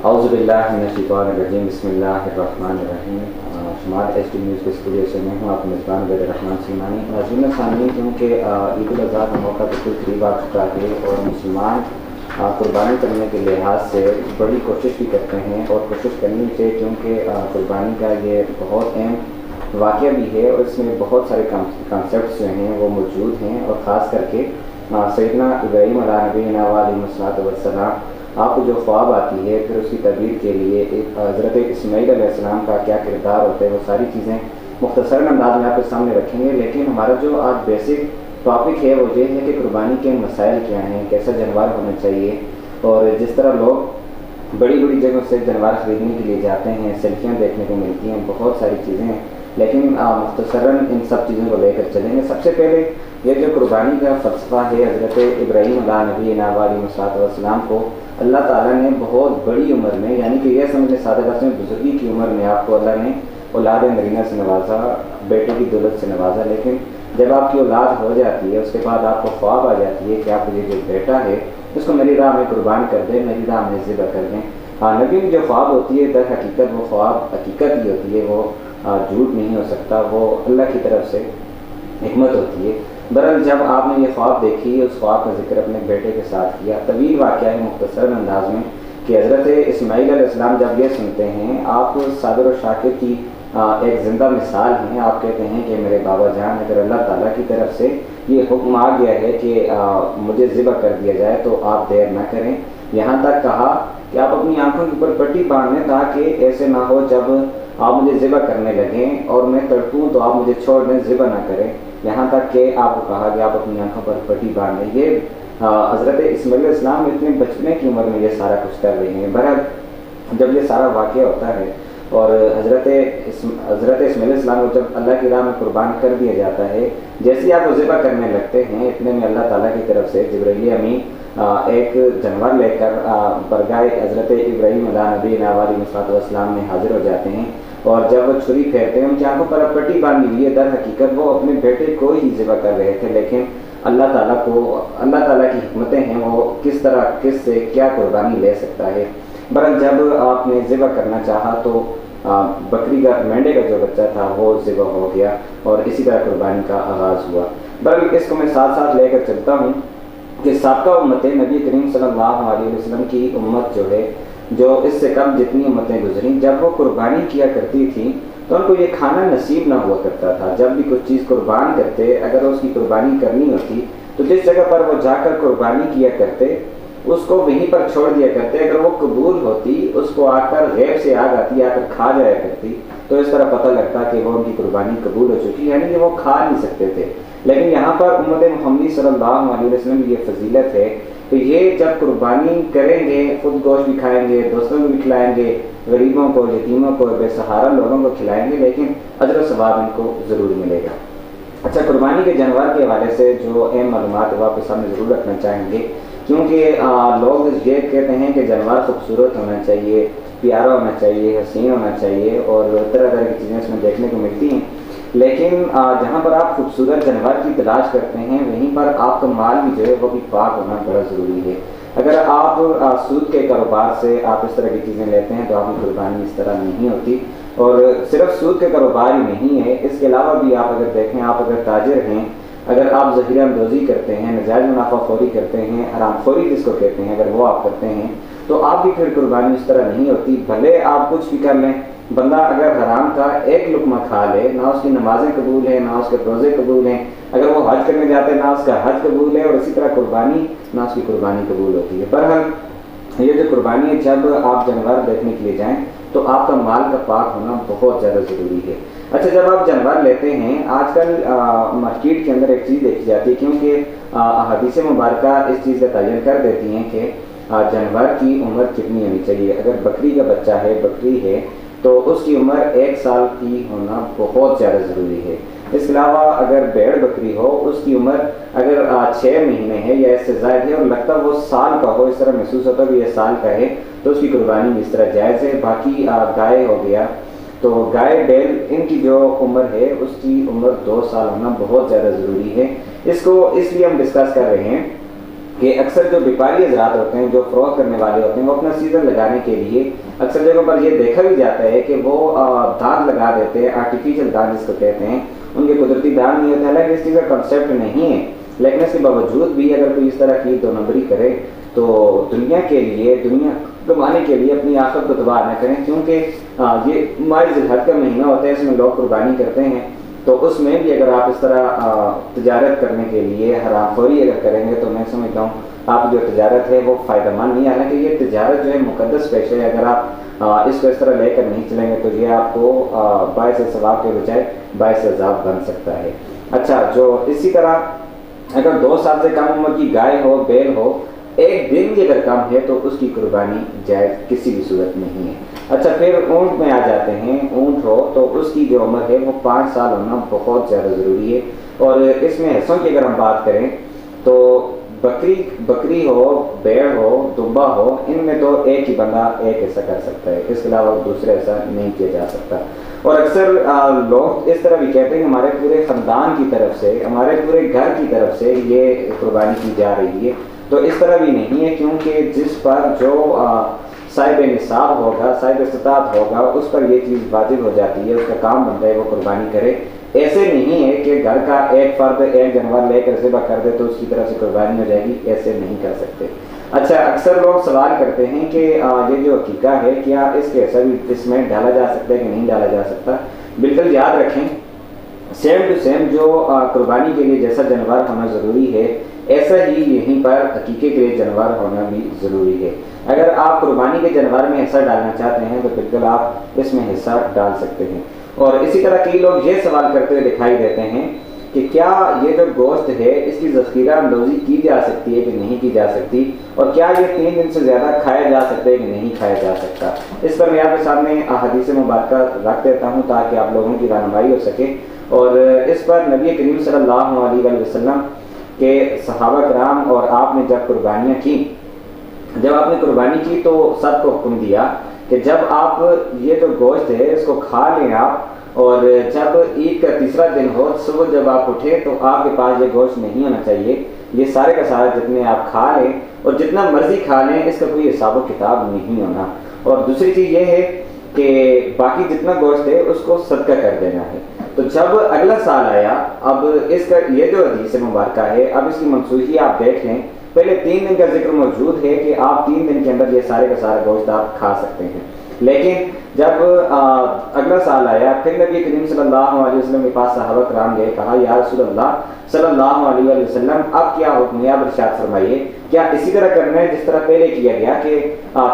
اعوذ باللہ من الشیطان الرجیم، بسم اللہ الرحمن الرحیم۔ شمال ایچ ڈی نیوز کے اسٹوڈیو سے میں ہوں آپ میزبان عبید الرحمن سلیمانی۔ ناظرین سامعین، کیونکہ عید الاضحیٰ کا موقع بالکل قریب آ چکا ہے اور مسلمان قربانی کرنے کے لحاظ سے بڑی کوشش بھی کرتے ہیں اور کوشش کرنی چاہیے، کیونکہ قربانی کا یہ بہت اہم واقعہ بھی ہے اور اس میں بہت سارے کانسیپٹس جو ہیں وہ موجود ہیں، اور خاص کر کے سیدنا ابراہیم علیہ نبینا علیہ الصلوۃ والسلام آپ کو جو خواب آتی ہے، پھر اس کی تعبیر کے لیے حضرت اسماعیل علیہ السلام کا کیا کردار ہوتا ہے، وہ ساری چیزیں مختصر انداز میں آپ کے سامنے رکھیں گے۔ لیکن ہمارا جو آج بیسک ٹاپک ہے وہ یہ ہے کہ قربانی کے مسائل کیا ہیں، کیسا جانور ہونا چاہیے، اور جس طرح لوگ بڑی بڑی جگہوں سے جانور خریدنے کے لیے جاتے ہیں، سیلفیاں دیکھنے کو ملتی ہیں، بہت ساری چیزیں ہیں، لیکن مختصراً ان سب چیزوں کو لے کر چلیں گے۔ سب سے پہلے یہ جو قربانی کا فلسفہ ہے، حضرت ابراہیم علیہ نبینا علیہ الصلوۃ والسلام کو اللہ تعالیٰ نے بہت بڑی عمر میں، یعنی کہ یہ سمجھیں سادہ لفظ میں بزرگی کی عمر میں آپ کو اللہ نے اولاد نرینہ سے نوازا، بیٹے کی دولت سے نوازا۔ لیکن جب آپ کی اولاد ہو جاتی ہے، اس کے بعد آپ کو خواب آ جاتی ہے کہ آپ کو یہ جو بیٹا ہے اس کو میری راہ میں قربان کر دیں، میری راہ میں ذبح کر دیں۔ نبی کی جو خواب ہوتی ہے در حقیقت وہ خواب حقیقت ہی ہوتی ہے، وہ جھوٹ نہیں ہو سکتا، وہ اللہ کی طرف سے حکمت ہوتی ہے۔ بہرحال جب آپ نے یہ خواب دیکھی، اس خواب کا ذکر اپنے بیٹے کے ساتھ کیا۔ طویل واقعہ ہے مختصر انداز میں کہ حضرت اسماعیل علیہ السلام جب یہ سنتے ہیں، آپ صابر و شاکر کی ایک زندہ مثال ہیں۔ آپ کہتے ہیں کہ میرے بابا جان، اگر اللہ تعالیٰ کی طرف سے یہ حکم آ گیا ہے کہ مجھے ذبح کر دیا جائے تو آپ دیر نہ کریں۔ یہاں تک کہا کہ آپ اپنی آنکھوں کے اوپر پٹی باندھ لیں تاکہ ایسے نہ ہو جب آپ مجھے ذبح کرنے لگیں اور میں تڑپوں تو آپ مجھے چھوڑ دیں، ذبح نہ کریں۔ یہاں تک کہ آپ کو کہا کہ آپ اپنی آنکھوں پر پٹی باندھ لیں۔ یہ حضرت اسماعیل علیہ السلام اتنے بچپنے کی عمر میں یہ سارا کچھ کر رہے ہیں۔ بہرحال جب یہ سارا واقعہ ہوتا ہے اور حضرت اسماعیل علیہ السلام کو جب اللہ کی راہ میں قربان کر دیا جاتا ہے، جیسے ہی آپ کو ذبح کرنے لگتے ہیں، اتنے میں اللہ تعالیٰ کی طرف سے جبرائیل امین ایک جانور لے کر برگاہ حضرت ابراہیم علیہ نبینا علیہ الصلوۃ والسلام میں حاضر ہو جاتے ہیں، اور جب وہ چھری پھیرتے ہیں، ان کی آنکھوں پر پٹی باندھی ہوئی ہے، در حقیقت وہ اپنے بیٹے کو ہی ذبح کر رہے تھے، لیکن اللہ تعالیٰ کی حکمتیں ہیں، وہ کس طرح کس سے کیا قربانی لے سکتا ہے۔ بہرحال جب آپ نے ذبح کرنا چاہا تو بکری کا، مینڈے کا جو بچہ تھا وہ ذبح ہو گیا، اور اسی طرح قربانی کا آغاز ہوا۔ بہرحال اس کو میں ساتھ ساتھ لے کر چلتا ہوں کہ سابقہ امت نبی کریم صلی اللہ علیہ وسلم کی امت جو ہے، جو اس سے کم جتنی امتیں گزریں، جب وہ قربانی کیا کرتی تھیں تو ان کو یہ کھانا نصیب نہ ہوا کرتا تھا۔ جب بھی کچھ چیز قربان کرتے، اگر اس کی قربانی کرنی ہوتی تو جس جگہ پر وہ جا کر قربانی کیا کرتے اس کو وہیں پر چھوڑ دیا کرتے۔ اگر وہ قبول ہوتی، اس کو آ کر غیب سے آگ آتی، آ کر کھا جایا کرتی، تو اس طرح پتہ لگتا کہ وہ ان کی قربانی قبول ہو چکی، یعنی کہ وہ کھا نہیں سکتے تھے۔ لیکن یہاں پر امت محمدی صلی اللہ علیہ وسلم کی یہ فضیلت ہے کہ یہ جب قربانی کریں گے، خود گوشت بھی کھائیں گے، دوستوں کو بھی کھلائیں گے، غریبوں کو، یتیموں کو، بے سہارا لوگوں کو کھلائیں گے، لیکن اجر و ثواب ان کو ضرور ملے گا۔ اچھا، قربانی کے جانور کے حوالے سے جو اہم معلومات وہ آپ کے سامنے ضرور رکھنا چاہیں گے، کیونکہ لوگ یہ کہتے ہیں کہ جانور خوبصورت ہونا چاہیے، پیارا ہونا چاہیے، حسین ہونا چاہیے، اور طرح طرح کی چیزیں اس میں دیکھنے کو ملتی ہیں، لیکن جہاں پر آپ خوبصورت جانور کی تلاش کرتے ہیں وہیں پر آپ کا مال بھی جو ہے وہ بھی پاک ہونا بڑا ضروری ہے۔ اگر آپ سود کے کاروبار سے آپ اس طرح کی چیزیں لیتے ہیں تو آپ کی قربانی اس طرح نہیں ہوتی، اور صرف سود کے کاروبار ہی نہیں ہے، اس کے علاوہ بھی آپ اگر دیکھیں، آپ اگر تاجر ہیں، اگر آپ ذخیرہ اندوزی کرتے ہیں، نجائز منافع خوری کرتے ہیں، حرام خوری جس کو کہتے ہیں، اگر وہ آپ کرتے ہیں تو آپ کی پھر قربانی اس طرح نہیں ہوتی۔ بھلے آپ کچھ بھی کر لیں، بندہ اگر حرام کا ایک لقمہ کھا لے، نہ اس کی نمازیں قبول ہیں، نہ اس کے روزے قبول ہیں، اگر وہ حج کرنے جاتے ہیں نہ اس کا حج قبول ہے، اور اسی طرح قربانی نہ اس کی قربانی قبول ہوتی ہے۔ بہرحال یہ جو قربانی ہے، جب آپ جانور دیکھنے کے لیے جائیں تو آپ کا مال کا پاک ہونا بہت زیادہ ضروری ہے۔ اچھا، جب آپ جانور لیتے ہیں، آج کل مارکیٹ کے اندر ایک چیز دیکھی جاتی ہے، کیونکہ احادیث مبارکہ اس چیز کا تعین کر دیتی ہیں کہ جانور کی عمر کتنی ہونی چاہیے۔ اگر بکری کا بچہ ہے، بکری ہے، تو اس کی عمر 1 سال کی ہونا بہت زیادہ ضروری ہے۔ اس کے علاوہ اگر بھیڑ بکری ہو، اس کی عمر اگر 6 مہینے ہے یا اس سے زائد ہے اور لگتا وہ سال کا ہو، اس طرح محسوس ہوتا کہ یہ سال کا ہے، تو اس کی قربانی اس طرح جائز ہے۔ باقی گائے ہو گیا، تو گائے بیل ان کی جو عمر ہے اس کی عمر 2 سال ہونا بہت زیادہ ضروری ہے۔ اس کو اس لیے ہم ڈسکس کر رہے ہیں کہ اکثر جو بیپاری حضرات ہوتے ہیں، جو فروخت کرنے والے ہوتے ہیں، وہ اپنا سیزن لگانے کے لیے اکثر جگہوں پر یہ دیکھا بھی جاتا ہے کہ وہ دانت لگا دیتے ہیں، آرٹیفیشیل دانت جس کو کہتے ہیں، ان کے قدرتی دانت نہیں ہوتے، حالانکہ اس چیز کا کنسیپٹ نہیں ہے، لیکن اس کے باوجود بھی اگر کوئی اس طرح کی 2 نمبری کرے تو دنیا کمانے کے لیے اپنی آخرت کو تباہ نہ کریں، کیونکہ یہ ماہ ذی الحج کا مہینہ ہوتا ہے، اس میں لوگ قربانی کرتے ہیں، تو اس میں بھی اگر آپ اس طرح تجارت کرنے کے لیے حرام خوری اگر کریں گے تو میں سمجھتا ہوں آپ جو تجارت ہے وہ فائدہ مند نہیں، حالانکہ یہ تجارت جو ہے مقدس پیشہ ہے، اگر آپ اس کو اس طرح لے کر نہیں چلیں گے تو یہ آپ کو باعث ثواب کے بجائے باعث عذاب بن سکتا ہے۔ اچھا، جو اسی طرح اگر 2 سال سے کم عمر کی گائے ہو، بیل ہو، 1 دن بھی اگر کم ہے تو اس کی قربانی جائز کسی بھی صورت نہیں ہے۔ اچھا، پھر اونٹ میں آ جاتے ہیں۔ اونٹ ہو تو اس کی جو عمر ہے وہ 5 سال ہونا بہت زیادہ ضروری ہے، اور اس میں حصوں کی اگر ہم بات کریں تو بکری ہو، بیڑ ہو، دمبا ہو، ان میں تو ایک ہی بندہ ایک حصہ کر سکتا ہے، اس کے علاوہ دوسرا حصہ نہیں کیا جا سکتا۔ اور اکثر لوگ اس طرح بھی کہتے ہیں کہ ہمارے پورے خاندان کی طرف سے، ہمارے پورے گھر کی طرف سے یہ قربانی کی جا رہی ہے، تو اس طرح بھی نہیں ہے، کیونکہ جس پر جو صاحب نصاب ہوگا، صاحب استطاعت ہوگا، اس پر یہ چیز واجب ہو جاتی ہے، اس کا کام بنتا ہے وہ قربانی کرے۔ ایسے نہیں ہے کہ گھر کا ایک فرد ایک جانور لے کر ذبح کر دے تو اس کی طرف سے قربانی ہو جائے گی، ایسے نہیں کر سکتے۔ اچھا، اکثر لوگ سوال کرتے ہیں کہ یہ جو عقیقہ ہے کیا اس کے حصہ بھی اس میں ڈالا جا سکتا ہے کہ نہیں ڈالا جا سکتا؟ بالکل یاد رکھیں، سیم ٹو سیم جو قربانی کے لیے جیسا جانور ہونا ضروری ہے، ایسا ہی یہیں پر عقیقے کے لیے جانور ہونا بھی ضروری ہے۔ اگر آپ قربانی کے جانور میں حصہ ڈالنا چاہتے ہیں تو بالکل آپ اس میں حصہ ڈال سکتے ہیں۔ اور اسی طرح کئی لوگ یہ سوال کرتے ہوئے دکھائی دیتے ہیں کہ کیا یہ جو گوشت ہے اس کی ذخیرہ اندوزی کی جا سکتی ہے کہ نہیں کی جا سکتی، اور کیا یہ 3 دن سے زیادہ کھایا جا سکتا ہے کہ نہیں کھایا جا سکتا؟ اس پر میں آپ کے سامنے احادیث مبارکہ رکھ دیتا ہوں تاکہ آپ لوگوں کی رہنمائی ہو سکے، اور اس پر نبی کریم صلی اللہ علیہ وسلم کے صحابہ کرام اور آپ نے جب قربانیاں کی، جب آپ نے قربانی کی تو سب کو حکم دیا کہ جب آپ یہ جو گوشت ہے اس کو کھا لیں آپ، اور جب عید کا 3را دن ہو، صبح جب آپ اٹھیں تو آپ کے پاس یہ گوشت نہیں ہونا چاہیے، یہ سارے کا سارا جتنے آپ کھا لیں اور جتنا مرضی کھا لیں، اس کا کوئی حساب و کتاب نہیں ہونا۔ اور دوسری چیز یہ ہے کہ باقی جتنا گوشت ہے اس کو صدقہ کر دینا ہے۔ تو جب اگلا سال آیا، اب اس کا یہ جو حدیث مبارکہ ہے، اب اس کی منسوخی آپ دیکھ لیں، پہلے 3 دن کا ذکر موجود ہے کہ آپ 3 دن کے اندر یہ سارے کا سارا گوشت آپ کھا سکتے ہیں، لیکن جب اگلا سال آیا پھر نبی کریم صلی اللہ علیہ وسلم کے پاس صحابہ کرام گئے، کہا یا رسول اللہ صلی اللہ علیہ وسلم اب کیا حکم ہے، اب ارشاد فرمائیے، کیا اسی طرح کرنا ہے جس طرح پہلے کیا گیا کہ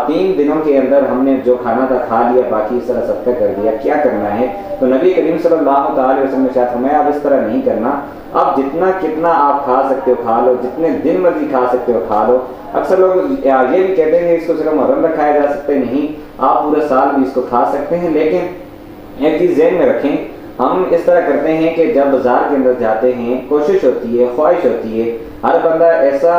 3 دنوں کے اندر ہم نے جو کھانا تھا کھا لیا، باقی اس طرح صدقہ کر دیا، کیا کرنا ہے؟ تو نبی کریم صلی اللہ علیہ وسلم نے ارشاد فرمایا اب اس طرح نہیں کرنا، اب جتنا کتنا آپ کھا سکتے ہو کھا لو، جتنے دن مرضی کھا سکتے ہو کھا لو۔ اکثر لوگ یہ بھی کہتے ہیں کہ اس کو صرف محرم تک کھایا جا سکتے، نہیں، آپ پورا سال بھی اس کو کھا سکتے ہیں، لیکن ایک چیز ذہن میں رکھیں، ہم اس طرح کرتے ہیں کہ جب بازار کے اندر جاتے ہیں کوشش ہوتی ہے، خواہش ہوتی ہے، ہر بندہ ایسا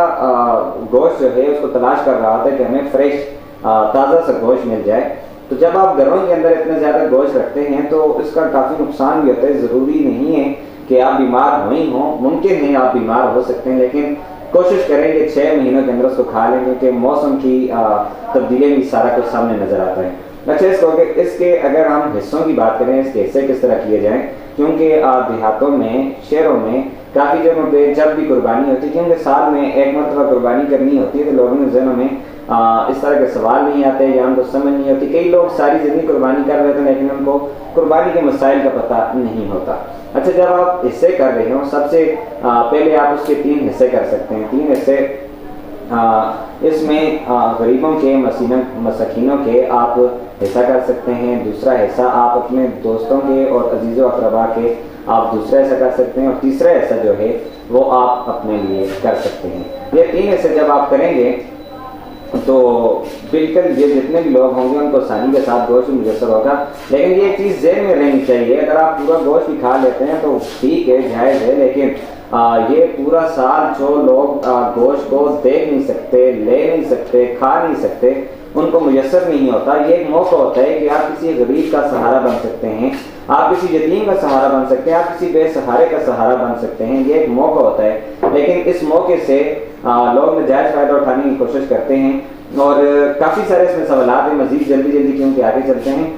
گوشت جو ہے اس کو تلاش کر رہا ہوتا ہے کہ ہمیں فریش تازہ سا گوشت مل جائے، تو جب آپ گھروں کے اندر اتنا زیادہ گوشت رکھتے ہیں تو اس کا کافی نقصان بھی ہوتا ہے۔ ضروری نہیں ہے کہ آپ بیمار ہوئی ہوں، ممکن ہے آپ بیمار ہو سکتے ہیں، لیکن کوشش کریں کہ 6 مہینوں کے اندر اس کو کھا لیں، کیونکہ موسم کی تبدیلی بھی سارا کچھ سامنے نظر آتا ہے۔ اچھا، اس کے اگر ہم حصوں کی بات کریں، اس کے حصے کس طرح کیے جائیں، کیونکہ دیہاتوں میں، شہروں میں کافی جگہوں پہ جب بھی قربانی ہوتی ہے، کیونکہ سال میں ایک مرتبہ قربانی کرنی ہوتی ہے، تو لوگوں کے ذہنوں میں اس طرح کے سوال نہیں آتے یا ان کو سمجھ نہیں ہوتی۔ کئی لوگ ساری زندگی قربانی کر رہے تھے لیکن ان کو قربانی کے مسائل کا پتہ نہیں ہوتا۔ اچھا، جب آپ حصے کر رہے ہوں، سب سے پہلے آپ اس کے 3 حصے کر سکتے ہیں۔ 3 حصے اس میں غریبوں کے، مساکینوں کے آپ حصہ کر سکتے ہیں، دوسرا حصہ آپ اپنے دوستوں کے اور عزیز و اقربا کے آپ دوسرا حصہ کر سکتے ہیں، اور تیسرا حصہ جو ہے وہ آپ اپنے لیے کر سکتے ہیں۔ یہ 3 حصے جب آپ کریں گے تو بالکل یہ جتنے بھی لوگ ہوں گے ان کو آسانی کے ساتھ گوشت میسر ہوگا، لیکن یہ چیز ذہن میں رہنی چاہیے، اگر آپ پورا گوشت بھی کھا لیتے ہیں تو ٹھیک ہے، جائز ہے، لیکن یہ پورا سال جو لوگ گوشت کو دیکھ نہیں سکتے، لے نہیں سکتے، کھا نہیں سکتے، ان کو میسر نہیں ہوتا۔ یہ ایک موقع ہوتا ہے کہ آپ کسی غریب کا سہارا بن سکتے ہیں، آپ کسی یتیم کا سہارا بن سکتے ہیں، آپ کسی بے سہارے کا سہارا بن سکتے ہیں، یہ ایک موقع ہوتا ہے۔ لیکن اس موقع سے لوگ ناجائز فائدہ اٹھانے کی کوشش کرتے ہیں، اور کافی سارے اس میں سوالات ہیں، مزید جلدی کیونکہ آگے چلتے ہیں۔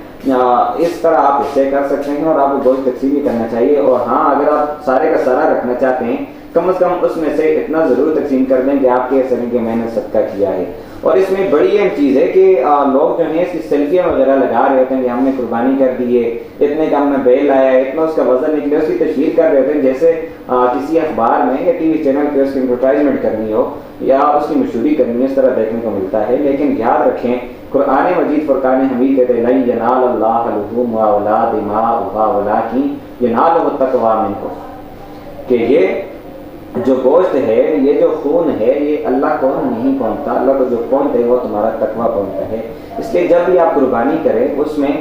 اس طرح آپ حصے کر سکتے ہیں اور آپ کو گوشت تقسیم بھی کرنا چاہیے، اور ہاں اگر آپ سارے کا سارا رکھنا چاہتے ہیں کم از کم اس میں سے اتنا ضرور تقسیم کر دیں کہ آپ کے اثر کے میں نے صدقہ کیا ہے۔ اور اس میں بڑی اہم چیز ہے کہ لوگ جو ہیں اس کی سیلفیاں وغیرہ لگا رہے ہوتے ہیں کہ ہم نے قربانی کر دی ہے، اتنے کا ہم نے بیل آیا ہے، اتنا اس کا وزن نکلے، اس کی تشہیر کر رہے ہوتے ہیں جیسے کسی اخبار میں یا ٹی وی چینل پہ اس کی ایڈورٹائزمنٹ کرنی ہو یا اس کی مشہوری کرنی ہے، اس طرح دیکھنے کو ملتا ہے۔ لیکن یاد رکھیں قرآن مجید فرقان حمید کہتے ہیں لن ینال اللہ لحومها ولا دماؤها ولکن ینالہ التقوی منکم، کہ یہ جو گوشت ہے، یہ جو خون ہے، یہ اللہ کو نہیں پہنچتا، اللہ کو جو پہنچتا ہے وہ تمہارا تقویٰ پہنچتا ہے۔ اس لیے جب بھی آپ قربانی کریں اس میں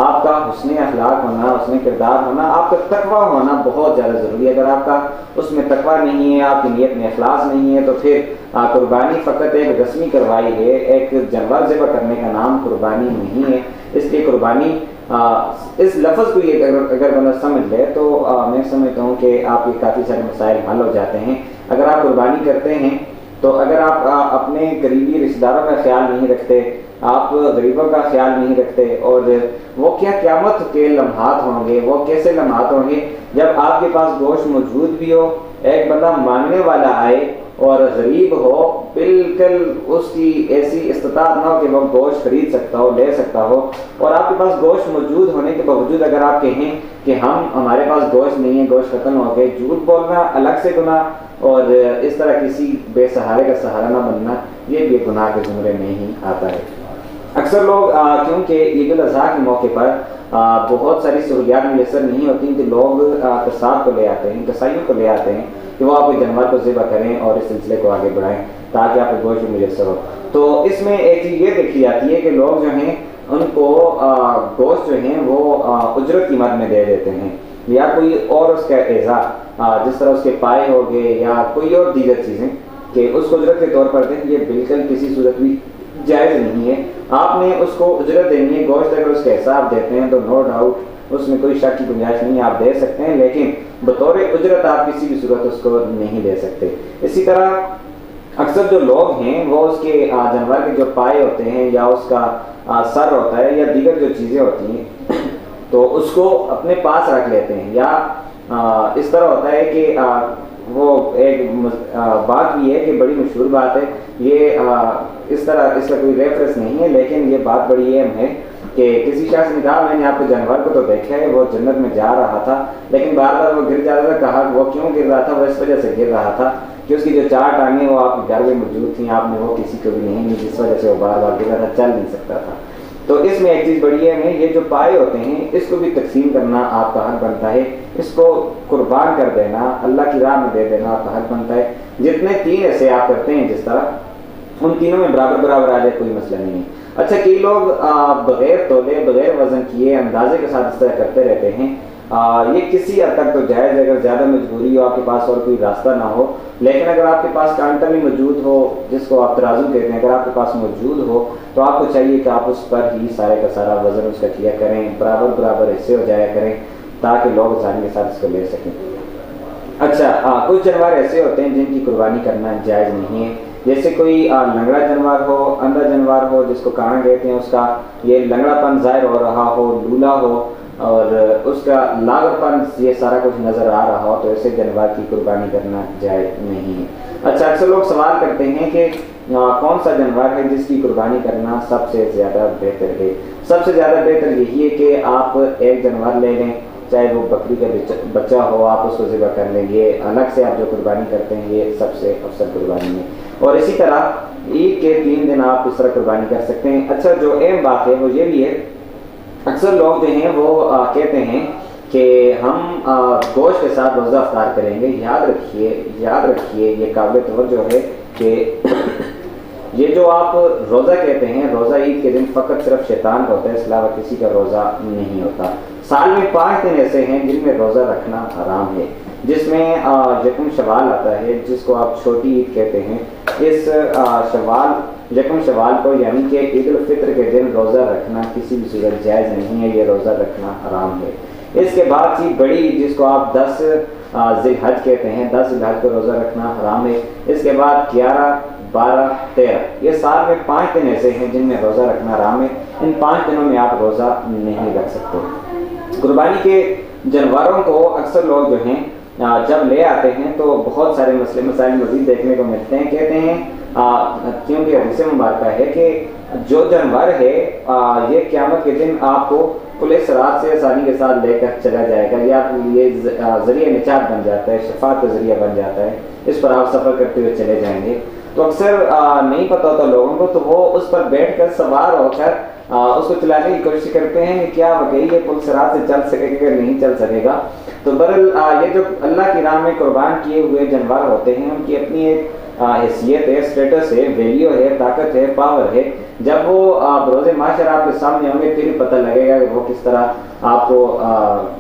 آپ کا حسن اخلاق ہونا، حسن کردار ہونا، آپ کا تقویٰ ہونا بہت زیادہ ضروری ہے۔ اگر آپ کا اس میں تقویٰ نہیں ہے، آپ کی نیت میں اخلاص نہیں ہے، تو پھر قربانی فقط ایک رسمی کروائی ہے، ایک جانور ذبح کرنے کا نام قربانی نہیں ہے۔ اس لیے قربانی اس لفظ کو یہ اگر بندہ سمجھ لے تو میں سمجھتا ہوں کہ آپ کے کافی سارے مسائل حل ہو جاتے ہیں۔ اگر آپ قربانی کرتے ہیں تو اگر آپ اپنے قریبی رشتہ داروں کا خیال نہیں رکھتے، آپ غریبوں کا خیال نہیں رکھتے، اور وہ کیا قیامت کے لمحات ہوں گے، وہ کیسے لمحات ہوں گے جب آپ کے پاس گوشت موجود بھی ہو، ایک بندہ مانگنے والا آئے اور غریب ہو، بالکل اس کی ایسی استطاعت نہ ہو کہ وہ گوشت خرید سکتا ہو، لے سکتا ہو، اور آپ کے پاس گوشت موجود ہونے کے باوجود اگر آپ کہیں کہ ہمارے پاس گوشت نہیں ہے، گوشت ختم ہو گئے، جھوٹ بولنا الگ سے گناہ، اور اس طرح کسی بے سہارے کا سہارا نہ بننا یہ بھی گناہ کے زمرے میں ہی آتا ہے۔ اکثر لوگ کیونکہ عید الاضحیٰ کے موقع پر بہت ساری سہولیات میسر نہیں ہوتی کہ لوگ قصاب کو لے آتے ہیں، قصائیوں کو لے آتے ہیں کہ وہ آپ کے جانور کو ذبح کریں اور اس سلسلے کو آگے بڑھائیں تاکہ آپ کو گوشت میسر ہو۔ تو اس میں ایک چیز یہ دیکھی جاتی ہے کہ لوگ جو ہیں ان کو گوشت جو ہیں وہ اجرت قیمت میں دے دیتے ہیں، یا کوئی اور اس کا اعزا جس طرح اس کے پائے ہو گئے یا کوئی اور دیگر چیزیں کہ اس کو اجرت کے طور پر دیں، یہ بالکل کسی صورت بھی جائز نہیں ہے۔ آپ نے اس کو اجرت دینی ہے، گوشت اگر اس کا حساب دیتے ہیں تو نو ڈاؤٹ اس میں کوئی شک کی گنجائش نہیں ہے، آپ دے سکتے ہیں، لیکن بطور اجرت آپ کسی بھی صورت اس کو نہیں دے سکتے۔ اسی طرح اکثر جو لوگ ہیں وہ اس کے جانور کے جو پائے ہوتے ہیں یا اس کا سر ہوتا ہے یا دیگر جو چیزیں ہوتی ہیں تو اس کو اپنے پاس رکھ لیتے ہیں، یا اس طرح ہوتا ہے کہ وہ ایک بات بھی ہے کہ بڑی مشہور بات ہے، یہ اس طرح اس کا کوئی ریفرنس نہیں ہے، لیکن یہ بات بڑی اہم ہے کہ کسی شخص نے کہا میں نے آپ کے جانور کو تو دیکھا ہے، وہ جنت میں جا رہا تھا لیکن بار بار وہ گر جاتا تھا۔ کہا وہ کیوں گر رہا تھا؟ وہ اس وجہ سے گر رہا تھا کہ اس کی جو 4 ٹانگیں وہ آپ کے گھر میں موجود تھیں، آپ نے وہ کسی کو بھی نہیں دی، جس وجہ سے وہ بار بار گر رہا تھا، چل نہیں سکتا تھا۔ تو اس میں ایک چیز بڑی اہم ہے، یہ جو پائے ہوتے ہیں اس کو بھی تقسیم کرنا آپ کا حق بنتا ہے، اس کو قربان کر دینا، اللہ کی راہ میں دے دینا آپ کا حق بنتا ہے۔ جتنے 3 ایسے آپ کرتے ہیں جس طرح ان تینوں میں برابر آ جائے کوئی مسئلہ نہیں ہے۔ اچھا، کئی لوگ بغیر تولے بغیر وزن کیے اندازے کے ساتھ اس طرح کرتے رہتے ہیں، یہ کسی حد تک تو جائز ہے اگر زیادہ مجبوری ہو، آپ کے پاس اور کوئی راستہ نہ ہو، لیکن اگر آپ کے پاس کانٹا بھی موجود ہو جس کو آپ ترازو کہتے ہیں، اگر آپ کے پاس موجود ہو تو آپ کو چاہیے کہ آپ اس پر ہی سارے کا سارا وزن اس کا کیا کریں، برابر حصے ہو جایا کریں تاکہ لوگ آسانی کے ساتھ اس کو لے سکیں۔ اچھا، کچھ جانور ایسے ہوتے ہیں جن کی قربانی کرنا جائز نہیں ہے، جیسے کوئی لنگڑا جانور ہو، اندھا جانور ہو جس کو کانڑا کہتے ہیں، اس کا یہ لنگڑا پن ظاہر ہو رہا ہو، لولا ہو اور اس کا لاغر پن یہ سارا کچھ نظر آ رہا ہو، تو ایسے جانور کی قربانی کرنا جائز نہیں ہے۔ اچھا، اکثر لوگ سوال کرتے ہیں کہ کون سا جانور ہے جس کی قربانی کرنا سب سے زیادہ بہتر ہے؟ سب سے زیادہ بہتر یہی ہے کہ آپ ایک جانور لے لیں، چاہے وہ بکری کا بچہ ہو، آپ اس کو ذبح کر لیں، یہ الگ سے آپ جو قربانی کرتے ہیں یہ سب سے افضل قربانی ہے۔ اور اسی طرح عید کے 3 دن آپ اس طرح قربانی کر سکتے ہیں۔ اچھا، جو اہم بات ہے وہ یہ بھی ہے، اکثر لوگ جو ہیں وہ کہتے ہیں کہ ہم گوشت کے ساتھ روزہ افطار کریں گے۔ یاد رکھیے یہ قابل توجہ ہے کہ یہ جو آپ روزہ کہتے ہیں، روزہ عید کے دن فقط صرف شیطان کا ہوتا ہے، اس علاوہ کسی کا روزہ نہیں ہوتا۔ سال میں 5 دن ایسے ہیں جن میں روزہ رکھنا حرام ہے، جس میں یکم شوال آتا ہے جس کو آپ چھوٹی عید کہتے ہیں۔ اس شوال یکم شوال کو یعنی کہ عید الفطر کے دن روزہ رکھنا کسی بھی صورت جائز نہیں ہے، یہ روزہ رکھنا حرام ہے۔ اس کے بعد تھی بڑی عید جس کو آپ 10 ذی الحج کہتے ہیں، 10 ذی الحج کو روزہ رکھنا حرام ہے۔ اس کے بعد 11 12 13 یہ سال میں 5 دن ایسے ہیں جن میں روزہ رکھنا حرام ہے، ان 5 دنوں میں آپ روزہ نہیں رکھ سکتے۔ قربانی کے جانوروں کو اکثر لوگ جو ہیں جب لے آتے ہیں تو بہت سارے مسائل مزید دیکھنے کو ملتے ہیں۔ کہتے ہیں کیونکہ حدیث مبارکہ ہے کہ جو جانور ہے یہ قیامت کے دن آپ کو پولیس رات سے آسانی کے ساتھ لے کر چلا جائے گا، یا یہ ذریعہ نجات بن جاتا ہے، شفاعت کا ذریعہ بن جاتا ہے، اس پر آپ سفر کرتے ہوئے چلے جائیں گے۔ تو اکثر نہیں پتہ ہوتا لوگوں کو، تو وہ اس پر بیٹھ کر سوار ہو کر اس کو چلانے کی کوشش کرتے ہیں کہ کیا واقعی یہ پل صراط سے چل سکے گا کہ نہیں چل سکے گا۔ تو بہرحال یہ جو اللہ کی راہ میں قربان کیے ہوئے جانور ہوتے ہیں ان کی اپنی ایک حیثیت ہے، اسٹیٹس ہے، ویلیو ہے، طاقت ہے، پاور ہے۔ جب وہ بروز معاشر آپ کے سامنے ہوں گے پھر پتہ لگے گا کہ وہ کس طرح آپ کو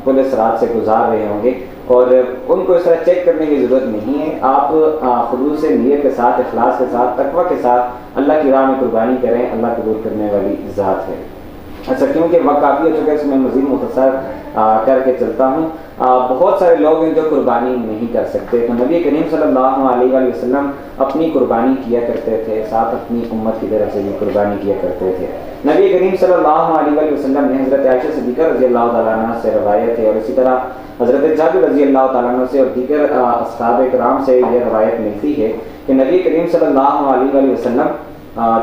پل صراط سے گزار رہے ہوں گے، اور ان کو اس طرح چیک کرنے کی ضرورت نہیں ہے۔ آپ خلوص نیت کے ساتھ، اخلاص کے ساتھ، تقویٰ کے ساتھ اللہ کی راہ میں قربانی کریں، اللہ قبول کرنے والی ذات ہے۔ اچھا، کیونکہ وقت کافی ہو چکا ہے، اس میں مزید مختصر کر کے چلتا ہوں۔ بہت سارے لوگ ہیں جو قربانی نہیں کر سکتے، تو نبی کریم صلی اللہ علیہ وآلہ وسلم اپنی قربانی کیا کرتے تھے، ساتھ اپنی امت کی طرف سے بھی قربانی کیا کرتے تھے۔ نبی کریم صلی اللہ علیہ وآلہ وسلم نے حضرت عائشہ صدیقہ رضی اللہ تعالیٰ عنہ سے روایت ہے، اور اسی طرح حضرت جابر رضی اللہ تعالیٰ عنہ سے اور دیگر اصحاب کرام سے یہ روایت ملتی ہے کہ نبی کریم صلی اللہ علیہ وآلہ وسلم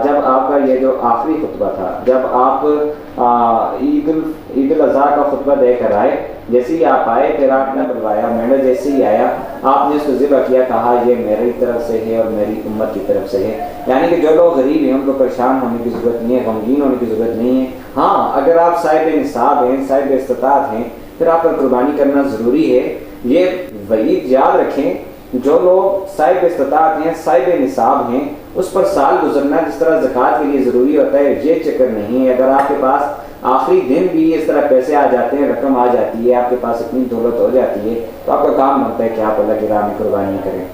جب آپ کا یہ جو آخری خطبہ تھا، جب آپ عید الاضحیٰ کا خطبہ دے کر آئے، جیسے ہی آپ آئے پھر آپ نے بلوایا، میڈا جیسے ہی آیا آپ نے اس کو ذبح کیا، کہا یہ میری طرف سے ہے اور میری امت کی طرف سے ہے۔ یعنی کہ جو لوگ غریب ہیں ان کو پریشان ہونے کی ضرورت نہیں ہے، غمگین ہونے کی ضرورت نہیں ہے۔ ہاں، اگر آپ صاحب نصاب ہیں، صاحب استطاعت ہیں، پھر آپ پر قربانی کرنا ضروری ہے۔ یہ وعید یاد رکھیں، جو لوگ صاحب استطاعت ہیں، صاحب نصاب ہیں، اس پر سال گزرنا جس طرح زکوٰۃ کے لیے ضروری ہوتا ہے، یہ چکر نہیں ہے۔ اگر آپ کے پاس آخری دن بھی اس طرح پیسے آ جاتے ہیں، رقم آ جاتی ہے، آپ کے پاس اتنی دولت ہو جاتی ہے، تو آپ کا کام بنتا ہے کہ آپ اللہ کی راہ میں قربانی کریں۔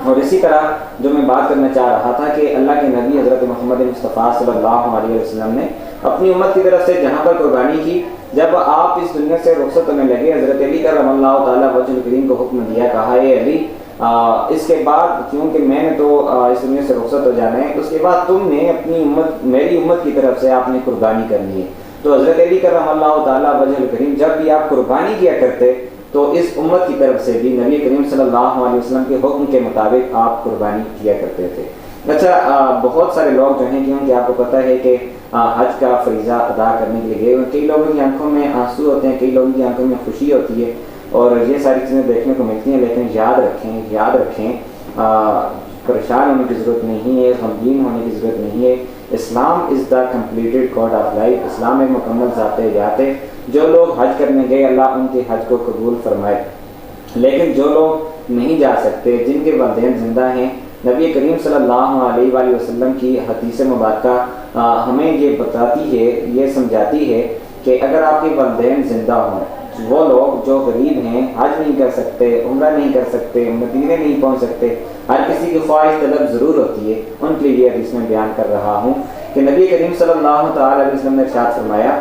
اور اسی طرح جو میں بات کرنا چاہ رہا تھا کہ اللہ کے نبی حضرت محمد مصطفیٰ صلی اللہ علیہ وسلم نے اپنی امت کی طرف سے جہاں پر قربانی کی، جب آپ اس دنیا سے رخصت ہونے لگے، حضرت علی کرم اللہ تعالیٰ وجہ الکریم کو حکم دیا، کہا اے علی اس کے بعد کیونکہ میں نے تو اس دنیا سے رخصت ہو جانا ہے، اس کے بعد تم نے اپنی امت، میری امت کی طرف سے آپ نے قربانی کرنی ہے۔ تو حضرت علی کرم اللہ تعالیٰ وجہ الکریم جب بھی آپ قربانی کیا کرتے تو اس امت کی طرف سے بھی نبی کریم صلی اللہ علیہ وسلم کے حکم کے مطابق آپ قربانی کیا کرتے تھے۔ اچھا، بہت سارے لوگ جو ہیں، کیونکہ آپ کو پتہ ہے کہ حج کا فریضہ ادا کرنے کے لیے گئے، کئی لوگوں کی آنکھوں میں آنسو ہوتے ہیں، کئی لوگوں کی آنکھوں میں خوشی ہوتی ہے، اور یہ ساری چیزیں دیکھنے کو ملتی ہیں، لیکن یاد رکھیں پریشان ہونے کی ضرورت نہیں ہے، غمگین ہونے کی ضرورت نہیں ہے۔ اسلام از دا کمپلیٹڈ کوڈ آف لائف، اسلام ایک مکمل ذات حیات ہے۔ جو لوگ حج کرنے گئے اللہ ان کے حج کو قبول فرمائے، لیکن جو لوگ نہیں جا سکتے، جن کے والدین زندہ ہیں، نبی کریم صلی اللہ علیہ وآلہ وسلم کی حدیث مبارکہ ہمیں یہ بتاتی ہے، یہ سمجھاتی ہے کہ اگر آپ کے والدین زندہ ہوں، وہ لوگ جو غریب ہیں، حج نہیں کر سکتے، عمرہ نہیں کر سکتے، مدینے نہیں پہنچ سکتے، ہر کسی کی خواہش طلب ضرور ہوتی ہے، ان کے لیے حدیث میں بیان کر رہا ہوں کہ نبی کریم صلی اللہ تعالی علیہ وسلم نے ارشاد فرمایا،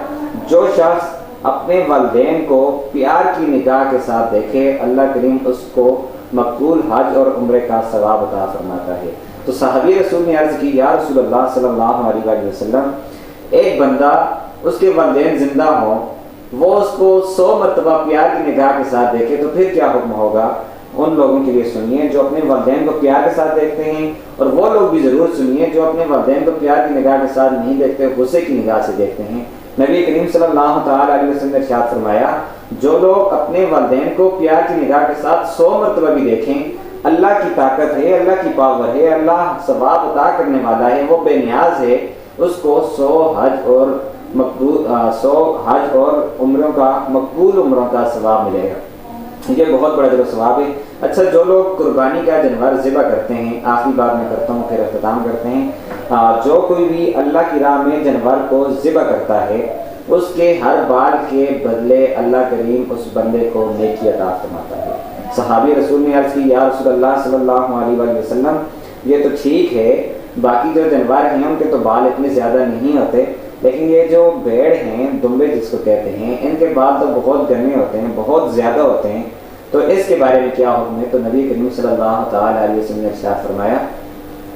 جو شخص اپنے والدین کو پیار کی نگاہ کے ساتھ دیکھے، اللہ کریم اس کو مقبول حج اور عمرے کا ثواب عطا فرماتا ہے۔ تو صحابی رسول نے عرض کی، یا رسول اللہ صلی اللہ علیہ وآلہ وسلم، ایک بندہ اس کے والدین زندہ ہوں، وہ اس کو 100 مرتبہ پیار کی نگاہ کے ساتھ دیکھے تو پھر کیا حکم ہوگا؟ ان لوگوں کے لیے سنیے جو اپنے والدین کو پیار کے ساتھ دیکھتے ہیں، اور وہ لوگ بھی ضرور سنیے جو اپنے والدین کو پیار کی نگاہ کے ساتھ نہیں دیکھتے، غصے کی نگاہ سے دیکھتے ہیں۔ نبی کریم صلی اللہ تعالی علیہ وسلم نے ارشاد فرمایا، جو لوگ اپنے والدین کو پیار کی نگاہ کے ساتھ 100 مرتبہ بھی دیکھیں، اللہ کی طاقت ہے، اللہ کی پاور ہے، اللہ ثواب عطا کرنے والا ہے، وہ بے نیاز ہے، اس کو 100 حج اور عمروں کا، مقبول عمروں کا ثواب ملے گا۔ یہ بہت بڑا ثواب ہے۔ اچھا، جو لوگ قربانی کا جانور ذبح کرتے ہیں، آخری بات میں کرتا ہوں پھر اختتام کرتے ہیں، جو کوئی بھی اللہ کی راہ میں جانور کو ذبح کرتا ہے، اس کے ہر بال کے بدلے اللہ کریم اس بندے کو نیکی عطا فرماتا ہے۔ صحابی رسول نے عرض کی، یا رسول اللہ صلی اللہ علیہ وآلہ وسلم، یہ تو ٹھیک ہے، باقی جو جانور ہیں ان کے تو بال اتنے زیادہ نہیں ہوتے، لیکن یہ جو بھیڑ ہیں، دمبے جس کو کہتے ہیں، ان کے بال تو بہت گھنے ہوتے ہیں، بہت زیادہ ہوتے ہیں۔ تو اس کے بارے میں کیا حکم ہے؟ تو نبی کریم صلی اللہ تعالیٰ علیہ وسلم نے ارشاد فرمایا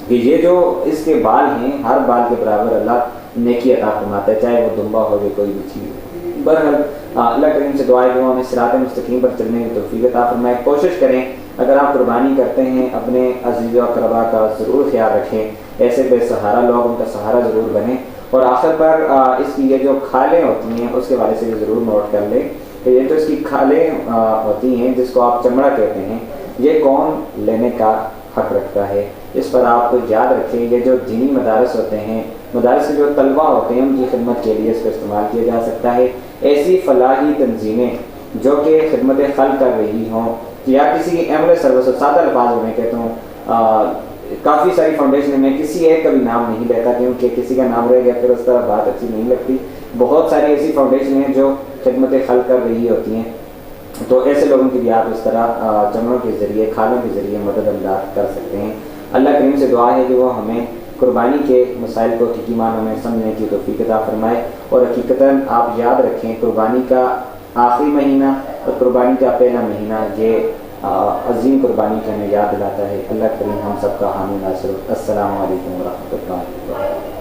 کہ یہ جو اس کے بال ہیں، ہر بال کے برابر اللہ نیکی عطا فرماتا ہے، چاہے وہ دمبا ہو یا کوئی بھی چیز۔ بہرحال اللہ کریم سے دعا ہے کہ وہ ہمیں صراط مستقیم پر چلنے کی توفیق عطا فرمائے۔ کوشش کریں اگر آپ قربانی کرتے ہیں اپنے عزیز و اقربا کا ضرور خیال رکھیں، ایسے بے سہارا لوگ ان کا سہارا ضرور بنیں، اور آخر پر اس کی یہ جو کھالیں ہوتی ہیں اس کے بارے سے بھی ضرور نوٹ کر لیں کہ یہ جو اس کی کھالیں ہوتی ہیں جس کو آپ چمڑا کہتے ہیں، یہ کون لینے کا حق رکھتا ہے، اس پر آپ کو یاد رکھیں۔ یہ جو دینی مدارس ہوتے ہیں، مدارس کے جو طلبہ ہوتے ہیں، ان کی خدمت کے لیے اس کو استعمال کیا جا سکتا ہے۔ ایسی فلاحی تنظیمیں جو کہ خدمت خلق کر رہی ہوں یا کسی کی ایمبولینس سروس ہو، سادہ الفاظ میں کہتا ہوں، کافی ساری فاؤنڈیشن میں کسی ایک کا بھی نام نہیں لیتا کیونکہ کسی کا نام رہ گیا پھر اس طرح بات اچھی نہیں لگتی۔ بہت ساری ایسی فاؤنڈیشن ہیں جو خدمت خلق کر رہی ہوتی ہیں، تو ایسے لوگوں کے لیے آپ اس طرح چمڑوں کے ذریعے، کھالوں کے ذریعے مدد امداد کر سکتے ہیں۔ اللہ کریم سے دعا ہے کہ وہ ہمیں قربانی کے مسائل کو حقیقی معنوں میں سمجھنے کی توفیق عطا فرمائے، اور حقیقتاً آپ یاد رکھیں قربانی کا آخری مہینہ اور قربانی کا پہلا مہینہ یہ عظیم قربانی کا ہمیں یاد دلاتا ہے۔ اللہ کریم ہم سب کا حامی ناصر۔ السلام علیکم ورحمۃ اللہ وبرکاتہ۔